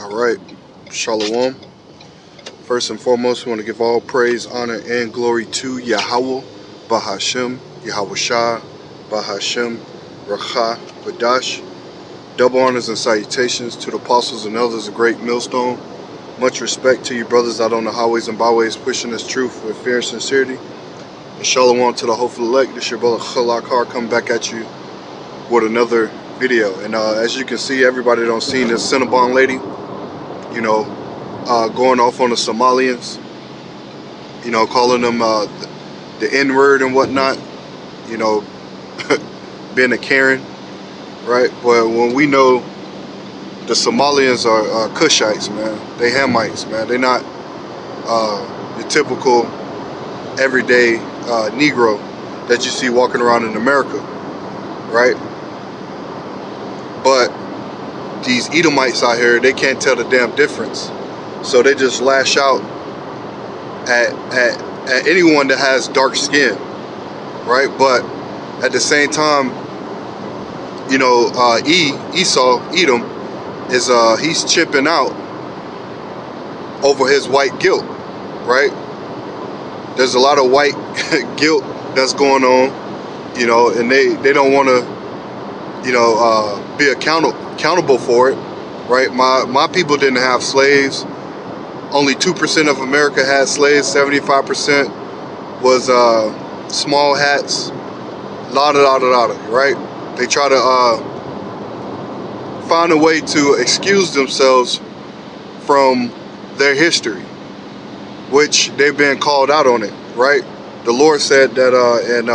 Alright, Shalom. First and foremost, we want to give all praise, honor, and glory to Yahweh, Bahashem, Yahweh Shah, Bahashem, Racha, Badash. Double honors and salutations to the apostles and elders of Great Millstone. Much respect to you brothers out on the highways and byways pushing this truth with fear and sincerity. And Shalom to the hopeful elect. This your brother Khalakar coming back at you with another video. And as you can see, everybody don't see this Cinnabon lady, you know, going off on the Somalians, you know, calling them the N-word and whatnot, you know, being a Karen, right? But when we know the Somalians are Cushites, man, they Hamites, man, they're not the typical everyday Negro that you see walking around in America, right? But these Edomites out here, they can't tell the damn difference. So they just lash out at anyone that has dark skin, right? But at the same time, you know, Esau, Edom, is he's chipping out over his white guilt, right? There's a lot of white guilt that's going on, you know, and they don't want to, you know, be accountable for it, right? My people didn't have slaves. Only 2% of America had slaves. 75% was small hats. Right? They try to find a way to excuse themselves from their history, which they've been called out on it, right? The Lord said that in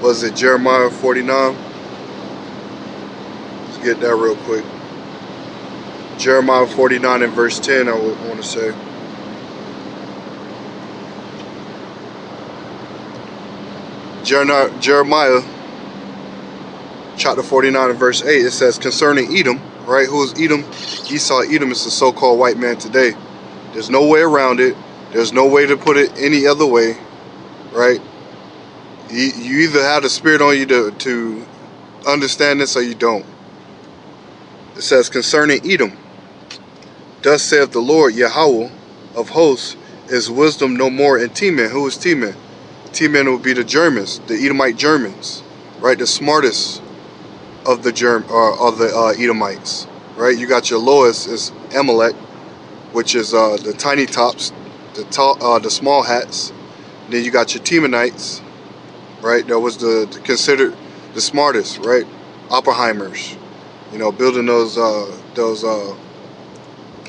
was it Jeremiah 49? Let's get that real quick. Jeremiah 49 and verse 10, I would want to say. Jeremiah chapter 49 and verse 8, it says concerning Edom, right? Who is Edom? Esau. Edom is the so-called white man today. There's no way around it. There's no way to put it any other way, right? You either have the spirit on you to understand this or you don't. It says concerning Edom, thus saith the Lord Yahweh of hosts, is wisdom no more in Teman. Who is Teman? Teman would be the Germans, the Edomite Germans, right? The smartest of the Edomites, right? You got your lowest is Amalek, which is the tiny tops, the small hats. Then you got your Temanites, right? That was considered the smartest, right? Oppenheimers, you know, building those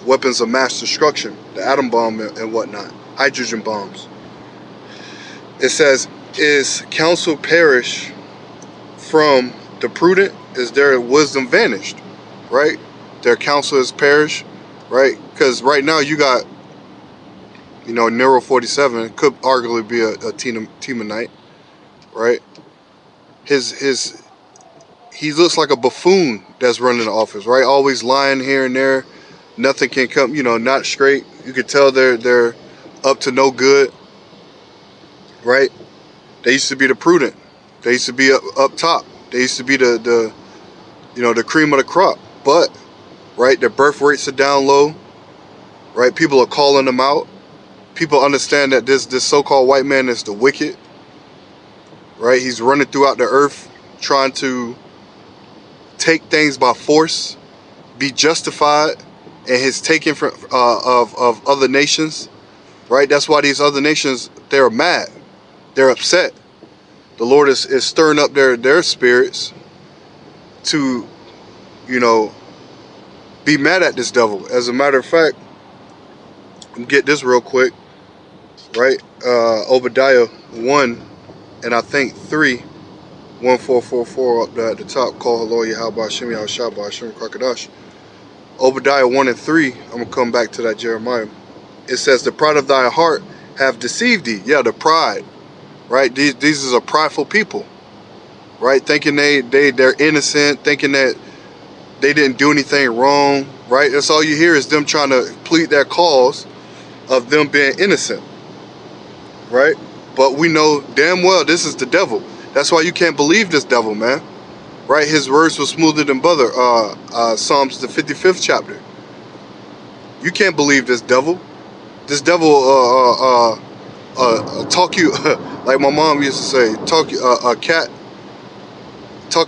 weapons of mass destruction, the atom bomb and whatnot, hydrogen bombs. It says, is counsel perish from the prudent? Is their wisdom vanished? Right? Their counsel is perished, right? Because right now you got, you know, Nero 47 could arguably be a Temanite, right? He looks like a buffoon that's running the office, right? Always lying here and there. Nothing can come, you know, not straight. You can tell they're up to no good, right? They used to be the prudent. They used to be up top. They used to be the you know, the cream of the crop. But, right, their birth rates are down low, right? People are calling them out. People understand that this so-called white man is the wicked, right? He's running throughout the earth trying to take things by force, be justified in his taking from of other nations, right? That's why these other nations, they're mad, they're upset. The Lord is stirring up their spirits to, you know, be mad at this devil. As a matter of fact, get this real quick, right? Obadiah 1 and I think 3, 1444 up there at the top. Call Lord Yahweh Hashem Yahushua Hashem Kakadash. Obadiah 1 and 3. I'm gonna come back to that Jeremiah. It says, the pride of thy heart have deceived thee. Yeah, the pride, right? These is a prideful people, right? Thinking they're innocent, thinking that they didn't do anything wrong, right? That's all you hear is them trying to plead their cause of them being innocent, right? But we know damn well this is the devil. That's why you can't believe this devil, man. right? His words were smoother than butter. Psalms the 55th chapter. You can't believe this devil. This devil talk you like my mom used to say, talk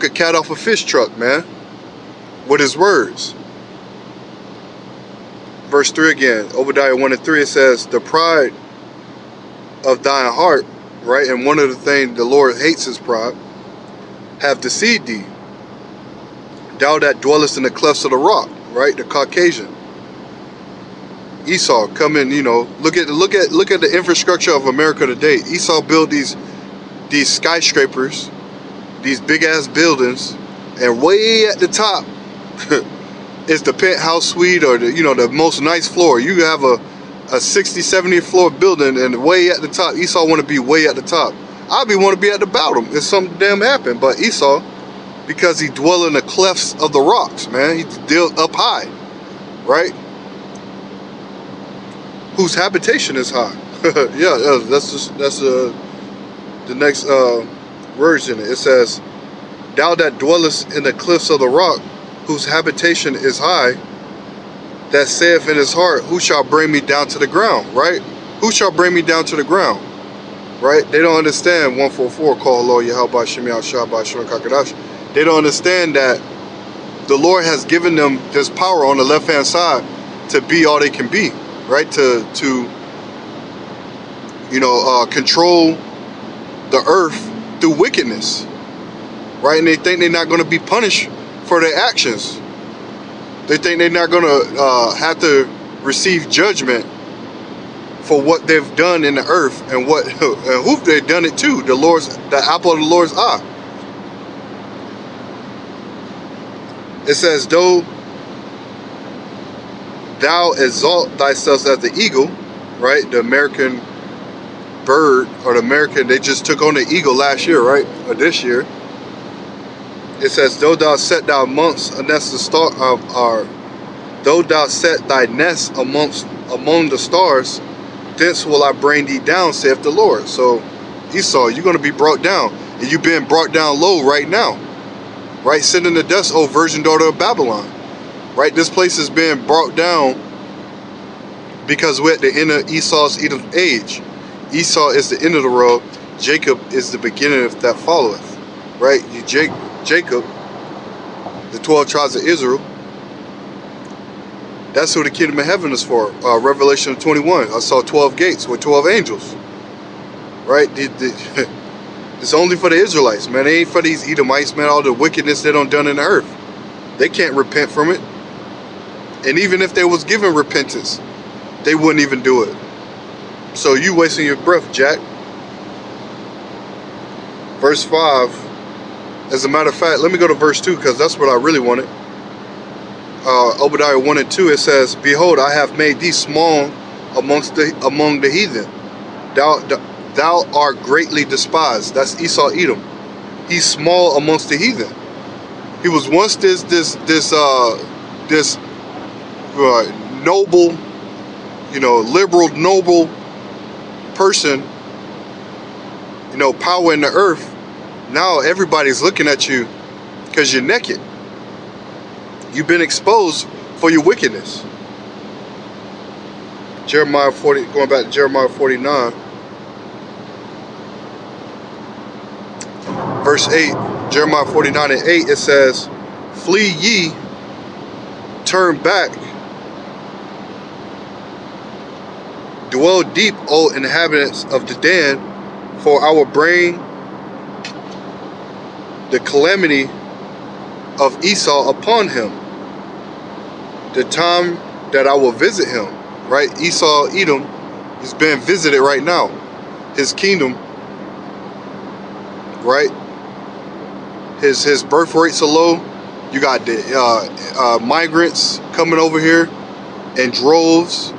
a cat off a fish truck, man, with his words. Verse 3 again, Obadiah 1 and 3, it says, the pride of thine heart, right? And one of the things the Lord hates is pride, have deceived thee. Thou that dwellest in the clefts of the rock, right? The Caucasian. Esau coming, you know, look at the infrastructure of America today. Esau built these skyscrapers, these big ass buildings, and way at the top is the penthouse suite, or the most nice floor. You have a 60, 70 floor building, and way at the top, Esau want to be way at the top. I want to be at the bottom if something damn happened. But Esau, because he dwell in the clefts of the rocks, man, he still up high, right? Whose habitation is high. Yeah, that's the next words in it. It says, thou that dwellest in the cliffs of the rock, whose habitation is high, that saith in his heart, who shall bring me down to the ground, right? Who shall bring me down to the ground, right? They don't understand 144, call Lord Yahweh Shem Yahshua B'Shem Kakadash. They don't understand that the Lord has given them this power on the left-hand side to be all they can be, right? To control the earth through wickedness, right? And they think they're not going to be punished for their actions. They think they're not going to have to receive judgment for what they've done in the earth and who they've done it to. The apple of the Lord's eye. It says, though thou exalt thyself as the eagle, right? The American bird, or the American, they just took on the eagle last year, right? Or this year. It says, though thou set thy amongst a nest of stars, though thou set thy nest among the stars, thence will I bring thee down, saith the Lord. So Esau, you're going to be brought down, and you're being brought down low right now, right? Sitting in the dust, O virgin daughter of Babylon, right? This place is being brought down because we're at the end of Esau's age. Esau is the end of the road. Jacob is the beginning of that followeth, right? Jacob, the 12 tribes of Israel, that's who the kingdom of heaven is for. Revelation 21, I saw 12 gates with 12 angels, right? It's only for the Israelites, man. It ain't for these Edomites, man. All the wickedness they done in the earth, they can't repent from it. And even if they was given repentance, they wouldn't even do it. So you wasting your breath, Jack. Verse 5. As a matter of fact, let me go to verse 2, because that's what I really wanted. Obadiah 1 and 2, it says, behold, I have made thee small among the heathen. Thou art greatly despised. That's Esau Edom. He's small amongst the heathen. He was once this noble, liberal, noble person, power in the earth. Now everybody's looking at you because you're naked. You've been exposed for your wickedness. Jeremiah 40, going back to Jeremiah 49, verse 8, Jeremiah 49 and 8, it says, flee ye, turn back, dwell deep, O inhabitants of the den, for I will bring the calamity of Esau upon him, the time that I will visit him, right? Esau, Edom, is being visited right now. His kingdom, right? His birth rates are low. You got the migrants coming over here in droves,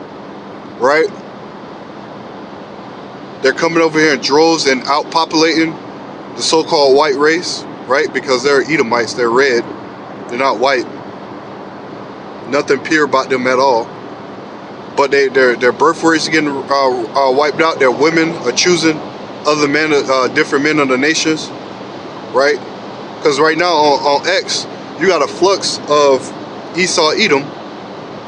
right? They're coming over here in droves and outpopulating the so-called white race, right? Because they're Edomites, they're red, they're not white. Nothing pure about them at all. But their birth rates are getting wiped out. Their women are choosing other men, different men of the nations, right? Because right now on X, you got a flux of Esau Edom,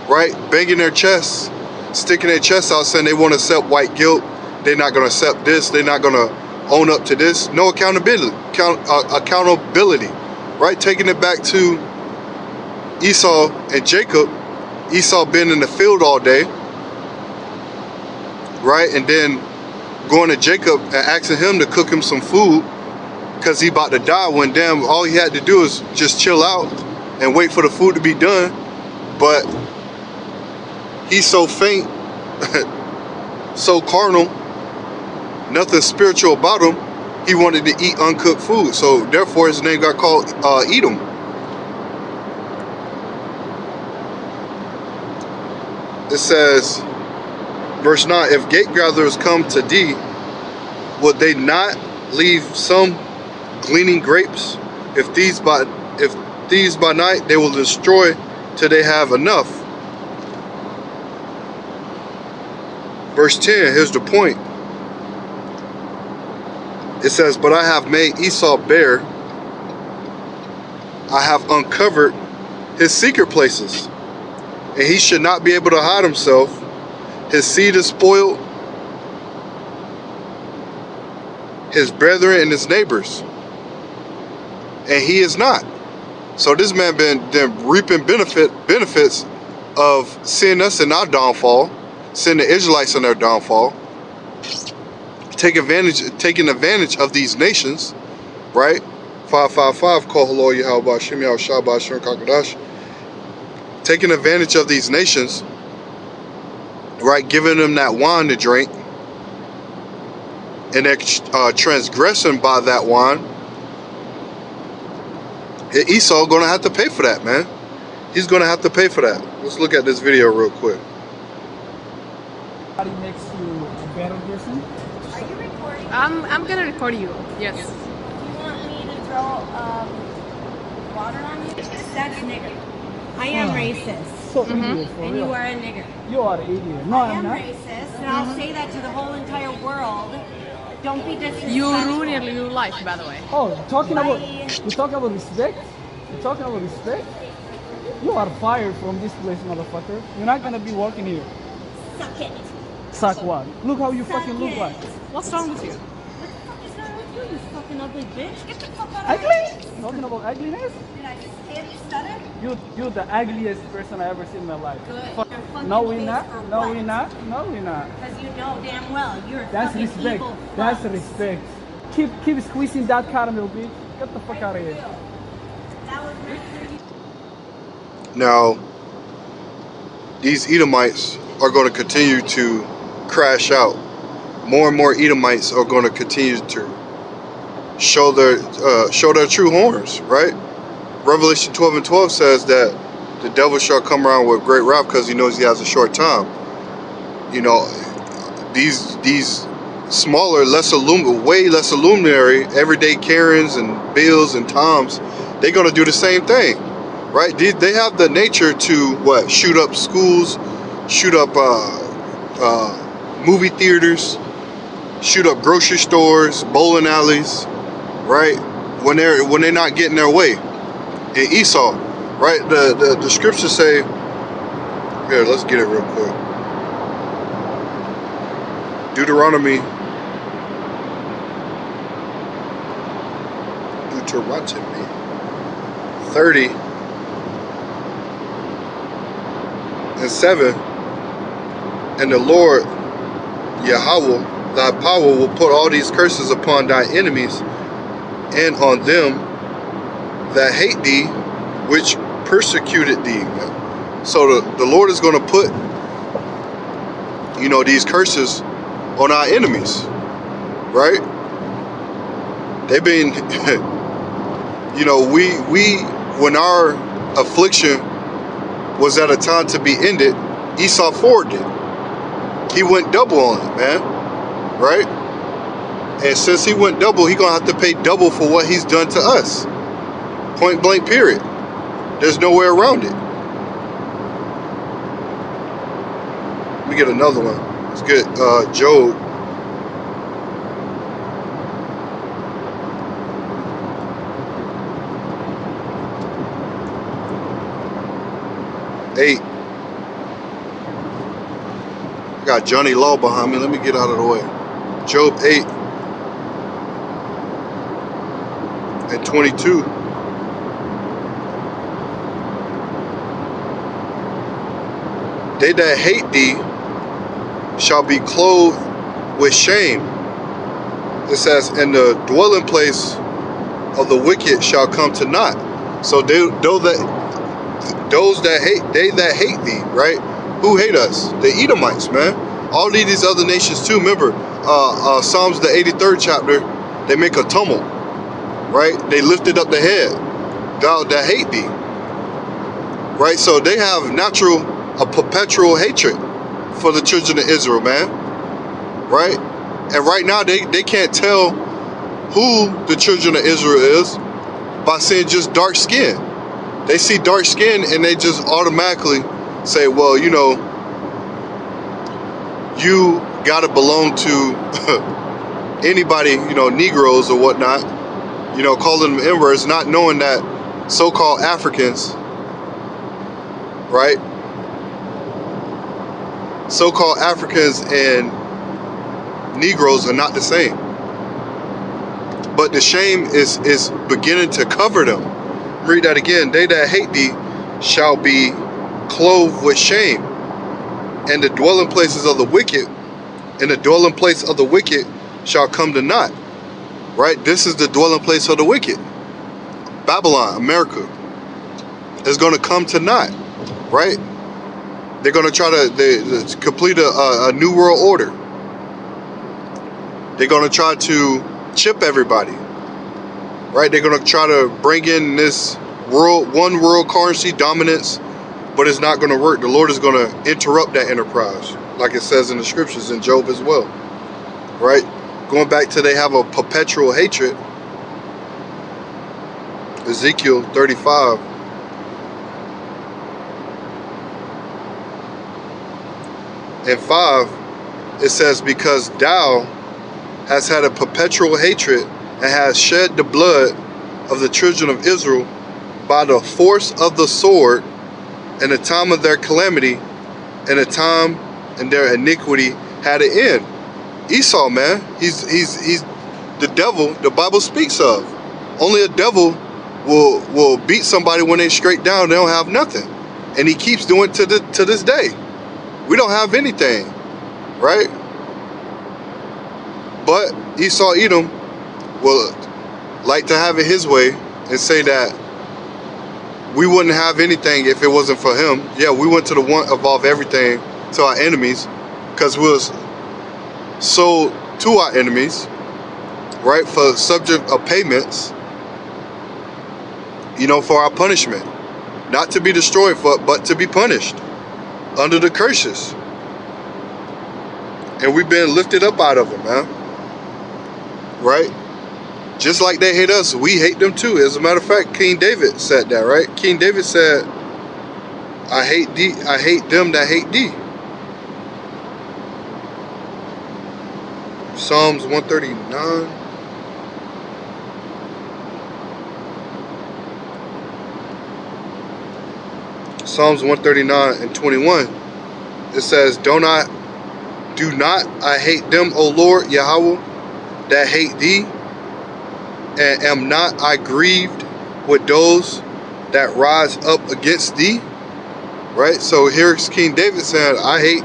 right? Banging their chests, sticking their chests out, saying they want to accept white guilt. They're not going to accept this. They're not going to own up to this. No accountability. Accountability, right? Taking it back to Esau and Jacob. Esau been in the field all day, right? And then going to Jacob and asking him to cook him some food because he about to die, when damn all he had to do is just chill out and wait for the food to be done. But he's so faint, so carnal, nothing spiritual about him. He wanted to eat uncooked food, so therefore his name got called Edom. It says, verse 9, if gate gatherers come to thee, would they not leave some gleaning grapes? If these by night, they will destroy till they have enough. Verse 10, here's the point. It says, but I have made Esau bare. I have uncovered his secret places, and he should not be able to hide himself. His seed is spoiled, his brethren and his neighbors, and he is not. So this man been reaping benefits of seeing us in our downfall, seeing the Israelites in their downfall, taking advantage of these nations, right? 555 call hello Yahweh Shem Yahweh Shabbat Shem Kakadash. Taking advantage of these nations, right? Giving them that wine to drink, and they're transgressing by that wine. Esau gonna have to pay for that, man. He's gonna have to pay for that. Let's look at this video real quick. Next to a better person. Are you recording? I'm gonna record you. Yes. Do you want me to throw water on you? That's nigger. I am racist. So idiot, for And real. you are a nigger. You are an idiot. No, I I'm am not. racist, and I'll say that to the whole entire world. Don't be disrespectful. You ruin your life, by the way. Oh, talking about Bye. you talking about respect? You talking about respect? You are fired from this place, motherfucker. You're not gonna be working here. Suck it. Suck what? Look how you Suck fucking look it. like. What's wrong with you? What the fuck is wrong with you, you fucking ugly bitch? Get the fuck out of Ugly? here. Talking about ugliness? Did I just say it? You stutter? You're the ugliest person I ever seen in my life. Good. Fuck. Your fucking No, we're face not. for No, what? we're not. No, we're not. Because you know damn well you're a That's fucking respect. evil That's fuck. respect. Keep squeezing that caramel, bitch. Get the fuck out of here. That was meant for you. Now, these Edomites are going to continue to crash out. More and more Edomites are going to continue to show their true horns, right? Revelation 12:12 says that the devil shall come around with great wrath because he knows he has a short time. You know, these smaller, way less illuminary, everyday Karens and Bills and Toms, they're going to do the same thing, right? They have the nature to shoot up schools, shoot up movie theaters, shoot up grocery stores, bowling alleys, right? When they're not getting their way. And Esau, right? The scriptures say, here, let's get it real quick. Deuteronomy 30:7, and the Lord Yahweh thy power will put all these curses upon thy enemies and on them that hate thee, which persecuted thee. So the Lord is going to put, these curses on our enemies, right? They've been, when our affliction was at a time to be ended, Esau forwarded it. He went double on it, man, right? And since he went double, he's going to have to pay double for what he's done to us. Point blank, period. There's no way around it. Let me get another one. Let's get Job. 8. Got Johnny Law behind me. Let me get out of the way. Job 8 and 22. They that hate thee shall be clothed with shame. It says, and the dwelling place of the wicked shall come to naught. So those that hate, they that hate thee, right? Who hate us? The Edomites, man. All these other nations too. Remember, Psalms the 83rd chapter, they make a tumult, right? They lifted up the head. God that hate thee, right? So they have a perpetual hatred for the children of Israel, man, right? And right now they can't tell who the children of Israel is by seeing just dark skin. They see dark skin and they just automatically say, well, you know, you gotta belong to anybody, you know, Negroes or whatnot, you know, calling them N-words, not knowing that so-called Africans, right? So-called Africans and Negroes are not the same. But the shame is beginning to cover them. Read that again. They that hate thee shall be clothed with shame, and the dwelling places of the wicked, and the dwelling place of the wicked shall come to naught. Right? This is the dwelling place of the wicked. Babylon, America, is going to come to naught. Right? They're going to try to complete a new world order. They're going to try to chip everybody. Right? They're going to try to bring in this one world currency dominance, but it's not going to work. The Lord is going to interrupt that enterprise, like it says in the scriptures in Job as well. Right? Going back to they have a perpetual hatred. Ezekiel 35. And 5, it says, because thou hast had a perpetual hatred and hast shed the blood of the children of Israel by the force of the sword in the time of their calamity, and the time and their iniquity had an end. Esau, man, he's the devil the Bible speaks of. Only a devil will beat somebody when they straight down, they don't have nothing. And he keeps doing it to this day. We don't have anything, right? But Esau Edom will like to have it his way and say that we wouldn't have anything if it wasn't for him. Yeah, we went to the one above everything to our enemies because we was sold to our enemies, right, for subject of payments, you know, for our punishment. Not to be destroyed, but to be punished under the curses. And we've been lifted up out of them, man. Right? Just like they hate us, we hate them too. As a matter of fact, King David said that, right? King David said, I hate them that hate thee. Psalms 139. Psalms 139 and 21. It says, do not I hate them, O Lord Yahweh, that hate thee, and am not I grieved with those that rise up against thee? Right? So here's King David saying, I hate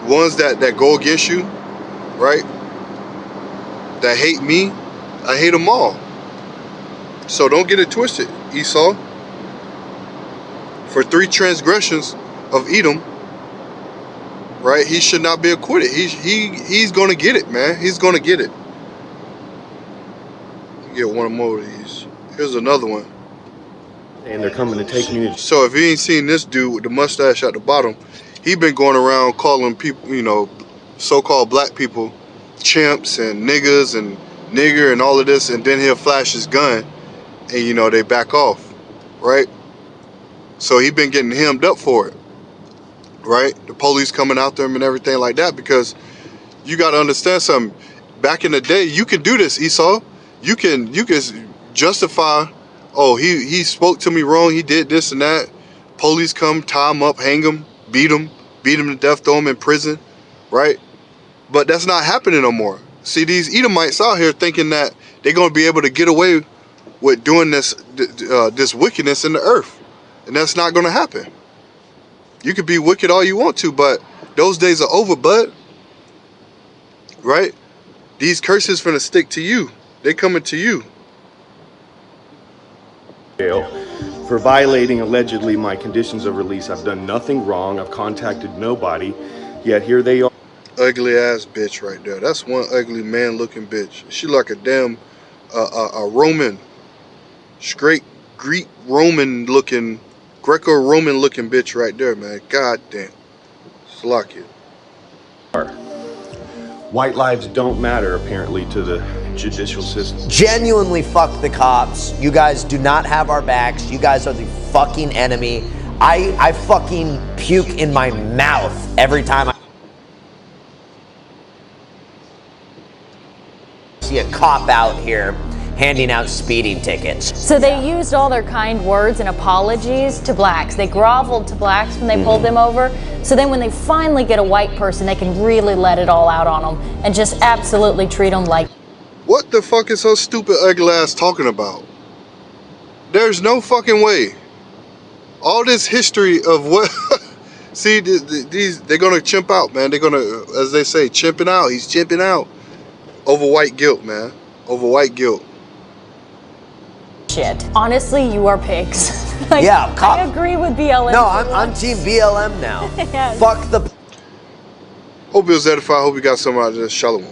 ones that go against you, right? That hate me, I hate them all. So don't get it twisted, Esau. For 3 transgressions of Edom, right, he should not be acquitted. He's gonna get it, man. He's gonna get it. Get one more of these. Here's another one. And they're coming to take me. So if you ain't seen this dude with the mustache at the bottom, he been going around calling people, you know, so-called black people, chimps and niggas and nigger and all of this, and then he'll flash his gun, and you know they back off, right? So he been getting hemmed up for it, right? The police coming after him and everything like that, because you got to understand something. Back in the day, you can do this, Esau. You can justify, oh, he spoke to me wrong, he did this and that, Police come, tie them up, hang them, beat them to death, throw them in prison, right? But that's not happening no more. See, these Edomites out here thinking that they're going to be able to get away with doing this wickedness in the earth. And that's not going to happen. You could be wicked all you want to, but those days are over, bud. Right? These curses finna stick to you. They coming to you. For violating allegedly my conditions of release. I've done nothing wrong. I've contacted nobody. Yet here they are. Ugly ass bitch right there. That's one ugly man looking bitch. She like a damn a Roman, straight Greek Roman looking, Greco-Roman looking bitch right there, man. God damn. Slack it. White lives don't matter, apparently, to the judicial system. Genuinely fuck the cops. You guys do not have our backs. You guys are the fucking enemy. I fucking puke in my mouth every time I see a cop out here handing out speeding tickets. So they used all their kind words and apologies to blacks. They groveled to blacks when they pulled them over. So then when they finally get a white person, they can really let it all out on them and just absolutely treat them like... What the fuck is her stupid ugly ass talking about? There's no fucking way. All this history of what... See, these they're gonna chimp out, man. They're gonna, as they say, chimping out. He's chimping out. Over white guilt, man. Over white guilt. Shit. Honestly, you are pigs. Like, yeah, I agree with BLM. No, I'm team BLM now. Yes. Fuck the... Hope it was edified. Hope you got some out of this. Shalom.